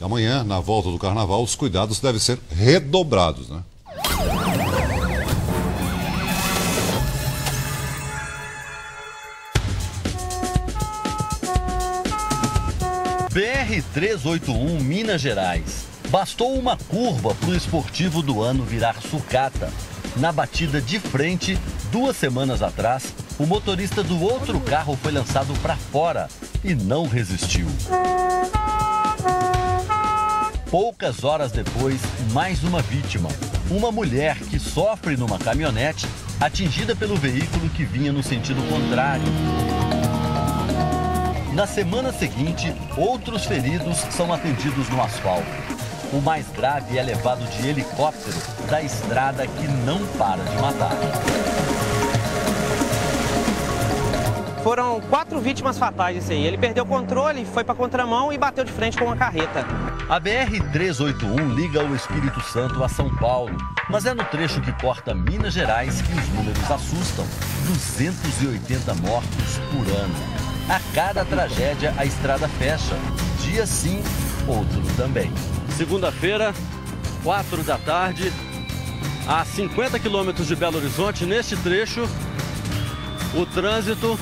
Amanhã, na volta do carnaval, os cuidados devem ser redobrados, né? BR-381, Minas Gerais. Bastou uma curva para o esportivo do ano virar sucata. Na batida de frente, 2 semanas atrás, o motorista do outro carro foi lançado para fora e não resistiu. Poucas horas depois, mais uma vítima. Uma mulher que sofre numa caminhonete, atingida pelo veículo que vinha no sentido contrário. Na semana seguinte, outros feridos são atendidos no asfalto. O mais grave é levado de helicóptero da estrada que não para de matar. Foram 4 vítimas fatais isso aí. Ele perdeu o controle, foi para contramão e bateu de frente com uma carreta. A BR-381 liga o Espírito Santo a São Paulo, mas é no trecho que corta Minas Gerais que os números assustam. 280 mortos por ano. A cada tragédia, a estrada fecha. Dia sim, outro também. Segunda-feira, 4 da tarde, a 50 quilômetros de Belo Horizonte, neste trecho, o trânsito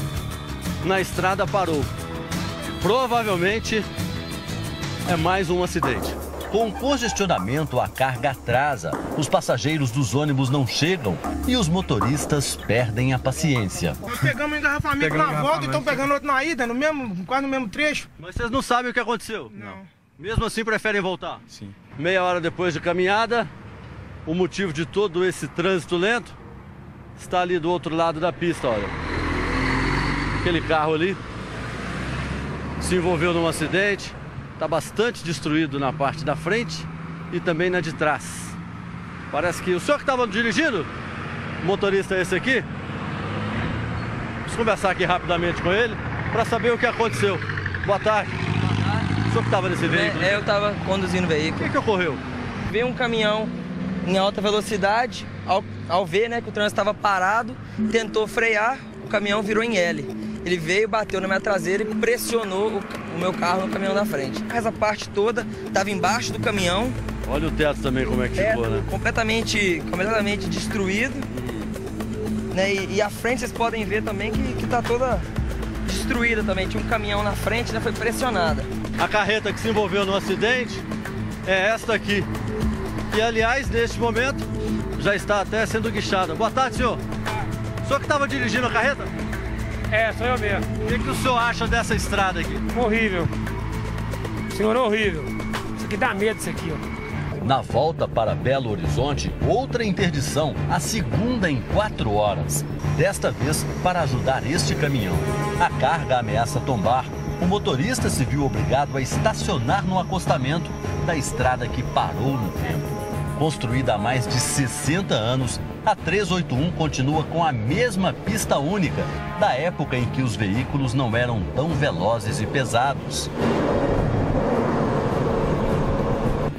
na estrada parou. Provavelmente é mais um acidente. Com congestionamento, a carga atrasa, os passageiros dos ônibus não chegam e os motoristas perdem a paciência. Nós pegamos um engarrafamento na volta e estão pegando outro na ida, quase no mesmo trecho. Mas vocês não sabem o que aconteceu? Não. Mesmo assim, preferem voltar? Sim. Meia hora depois de caminhada, o motivo de todo esse trânsito lento está ali do outro lado da pista, olha. Aquele carro ali se envolveu num acidente. Está bastante destruído na parte da frente e também na de trás. Parece que o senhor que estava dirigindo, o motorista é esse aqui. Vamos conversar aqui rapidamente com ele para saber o que aconteceu. Boa tarde. Boa tarde. O senhor que estava nesse veículo? Eu estava conduzindo o veículo. O que ocorreu? Veio um caminhão em alta velocidade, ao ver, né, que o trânsito estava parado, tentou frear, o caminhão virou em L. Ele veio, bateu na minha traseira e pressionou o meu carro no caminhão da frente. Essa parte toda estava embaixo do caminhão. Olha o teto também como é que ficou, né? Completamente destruído. Né? E a frente vocês podem ver também que está toda destruída também. Tinha um caminhão na frente, né? Foi pressionada. A carreta que se envolveu no acidente é esta aqui. E aliás, neste momento, já está até sendo guichada. Boa tarde, senhor. O senhor que estava dirigindo a carreta? É, sou eu mesmo. O que o senhor acha dessa estrada aqui? Horrível. Senhor, horrível. Isso aqui dá medo, isso aqui, ó. Na volta para Belo Horizonte, outra interdição, a segunda em 4 horas. Desta vez para ajudar este caminhão. A carga ameaça tombar. O motorista se viu obrigado a estacionar no acostamento da estrada que parou no tempo. Construída há mais de 60 anos, a 381 continua com a mesma pista única da época em que os veículos não eram tão velozes e pesados.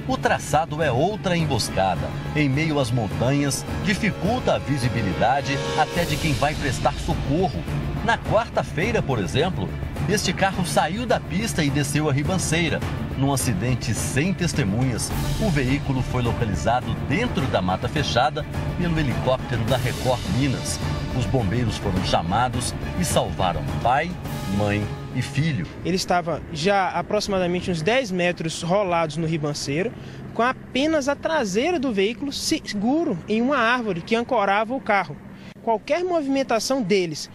O traçado é outra emboscada. Em meio às montanhas, dificulta a visibilidade até de quem vai prestar socorro. Na quarta-feira, por exemplo, este carro saiu da pista e desceu a ribanceira. Num acidente sem testemunhas, o veículo foi localizado dentro da mata fechada pelo helicóptero da Record Minas. Os bombeiros foram chamados e salvaram pai, mãe e filho. Ele estava já aproximadamente uns 10 metros rolados no ribanceiro, com apenas a traseira do veículo seguro em uma árvore que ancorava o carro. Qualquer movimentação deles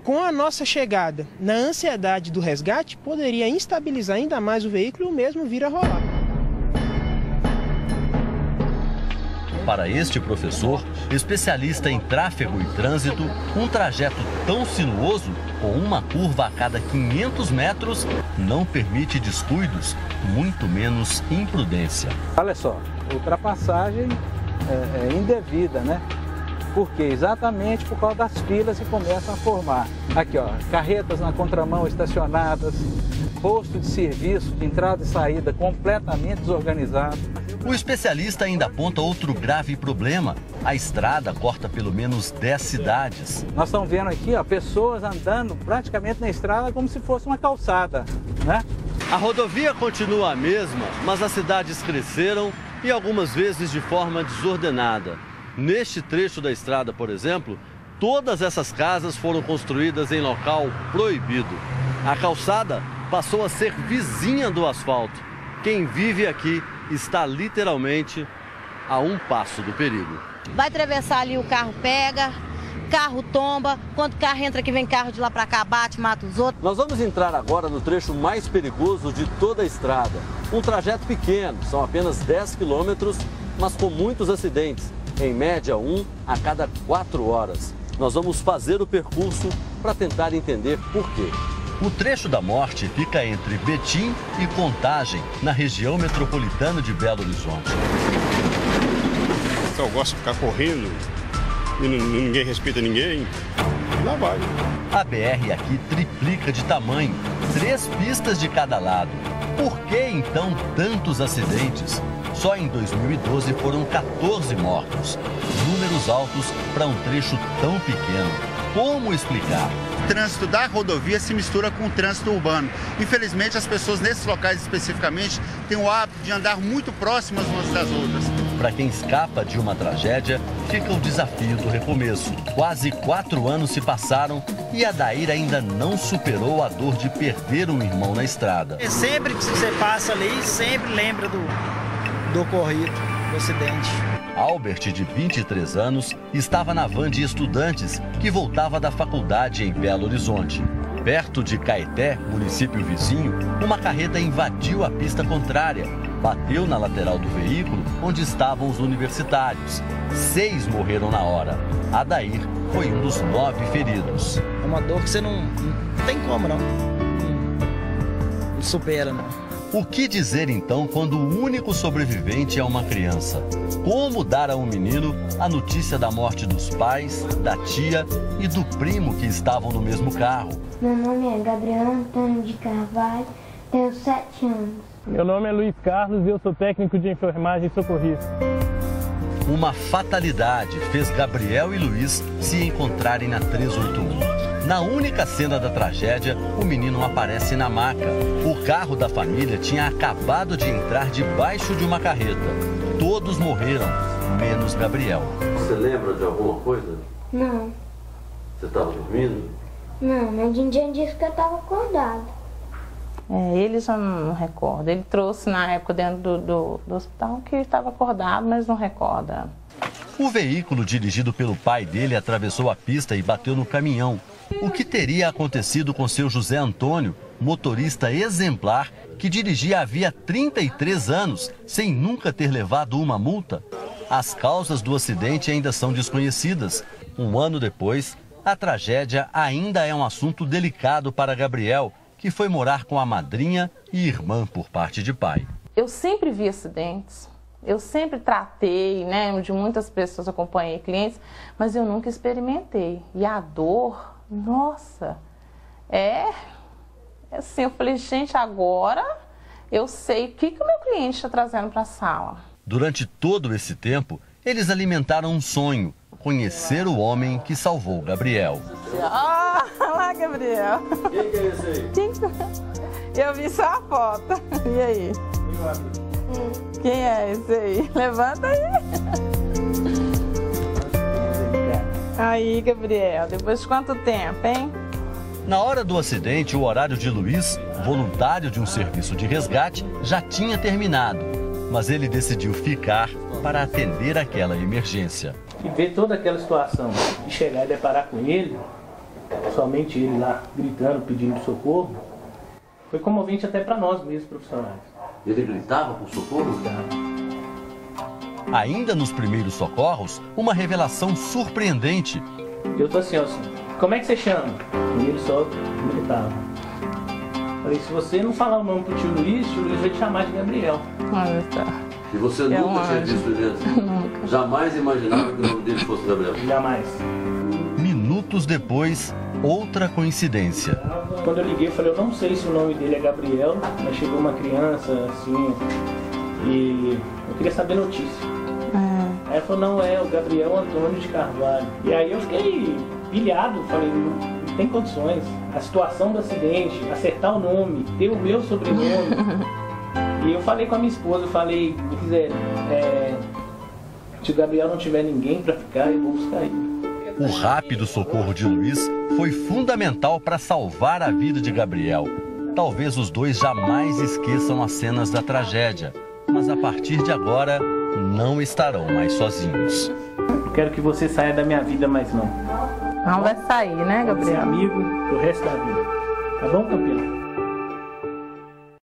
com a nossa chegada na ansiedade do resgate, poderia instabilizar ainda mais o veículo e o mesmo vir a rolar. Para este professor, especialista em tráfego e trânsito, um trajeto tão sinuoso, com uma curva a cada 500 metros, não permite descuidos, muito menos imprudência. Olha só, ultrapassagem é indevida, né? Porque exatamente por causa das filas que começam a formar. Aqui, ó, carretas na contramão estacionadas, posto de serviço de entrada e saída completamente desorganizado. O especialista ainda aponta outro grave problema. A estrada corta pelo menos 10 cidades. Nós estamos vendo aqui, ó, pessoas andando praticamente na estrada como se fosse uma calçada, né? A rodovia continua a mesma, mas as cidades cresceram e algumas vezes de forma desordenada. Neste trecho da estrada, por exemplo, todas essas casas foram construídas em local proibido. A calçada passou a ser vizinha do asfalto. Quem vive aqui está literalmente a um passo do perigo. Vai atravessar ali, o carro pega, carro tomba, quando o carro entra aqui, vem carro de lá para cá, bate, mata os outros. Nós vamos entrar agora no trecho mais perigoso de toda a estrada. Um trajeto pequeno, são apenas 10 quilômetros, mas com muitos acidentes. Em média, 1 a cada 4 horas. Nós vamos fazer o percurso para tentar entender por quê. O trecho da morte fica entre Betim e Contagem, na região metropolitana de Belo Horizonte. Eu gosto de ficar correndo e ninguém respeita ninguém. Lá vai. A BR aqui triplica de tamanho, 3 pistas de cada lado. Por que então tantos acidentes? Só em 2012 foram 14 mortos. Números altos para um trecho tão pequeno. Como explicar? O trânsito da rodovia se mistura com o trânsito urbano. Infelizmente, as pessoas nesses locais especificamente têm o hábito de andar muito próximas umas das outras. Para quem escapa de uma tragédia, fica o desafio do recomeço. Quase 4 anos se passaram e a Dair ainda não superou a dor de perder um irmão na estrada. Sempre que você passa ali, sempre lembra do ocorrido, do acidente. Albert, de 23 anos, estava na van de estudantes que voltava da faculdade em Belo Horizonte. Perto de Caeté, município vizinho, uma carreta invadiu a pista contrária, bateu na lateral do veículo onde estavam os universitários. 6 morreram na hora. Adair foi um dos 9 feridos. É uma dor que você não tem como, não supera, não. O que dizer então quando o único sobrevivente é uma criança? Como dar a um menino a notícia da morte dos pais, da tia e do primo que estavam no mesmo carro? Meu nome é Gabriel Antônio de Carvalho, tenho 7 anos. Meu nome é Luiz Carlos e eu sou técnico de enfermagem e socorrista. Uma fatalidade fez Gabriel e Luiz se encontrarem na 381. Na única cena da tragédia, o menino aparece na maca. O carro da família tinha acabado de entrar debaixo de uma carreta. Todos morreram, menos Gabriel. Você lembra de alguma coisa? Não. Você estava dormindo? Não, mas Dindinha disse que eu estava acordado. Ele já não recorda. Ele trouxe na época dentro do hospital que estava acordado, mas não recorda. O veículo dirigido pelo pai dele atravessou a pista e bateu no caminhão. O que teria acontecido com seu José Antônio, motorista exemplar, que dirigia havia 33 anos, sem nunca ter levado uma multa? As causas do acidente ainda são desconhecidas. Um ano depois, a tragédia ainda é um assunto delicado para Gabriel, que foi morar com a madrinha e irmã por parte de pai. Eu sempre vi acidentes. Eu sempre tratei, né, de muitas pessoas, acompanhei clientes, mas eu nunca experimentei. E a dor, nossa, assim, eu falei, gente, agora eu sei o que o meu cliente está trazendo para a sala. Durante todo esse tempo, eles alimentaram um sonho, conhecer o homem que salvou Gabriel. Ah, lá, Gabriel. Quem que é esse aí? Eu vi só a foto. E aí? Quem é esse aí? Levanta aí. Aí, Gabriel, depois de quanto tempo, hein? Na hora do acidente, o horário de Luiz, voluntário de um serviço de resgate, já tinha terminado. Mas ele decidiu ficar para atender aquela emergência. E ver toda aquela situação, e chegar e deparar com ele, somente ele lá gritando, pedindo socorro, foi comovente até para nós mesmos profissionais. Ele gritava por socorro? Ainda nos primeiros socorros, uma revelação surpreendente. Eu tô assim, como é que você chama? E ele só gritava. Falei, se você não falar o nome pro tio Luiz vai te chamar de Gabriel. E você nunca tinha visto ele assim? Nunca. Jamais imaginava que o nome dele fosse Gabriel? Jamais. Minutos depois, outra coincidência. Quando eu liguei, eu falei, eu não sei se o nome dele é Gabriel, mas chegou uma criança, assim, e eu queria saber notícia. Aí ela falou, não, é o Gabriel Antônio de Carvalho. E aí eu fiquei pilhado, falei, tem condições. A situação do acidente, acertar o nome, ter o meu sobrenome. E eu falei com a minha esposa, eu falei, se quiser, se o Gabriel não tiver ninguém para ficar, eu vou buscar ele. O rápido socorro de Luiz foi fundamental para salvar a vida de Gabriel. Talvez os dois jamais esqueçam as cenas da tragédia, mas a partir de agora não estarão mais sozinhos. Eu quero que você saia da minha vida, mas não. Não vai sair, né, Gabriel? Vai ser amigo pro resto da vida. Tá bom, campeão?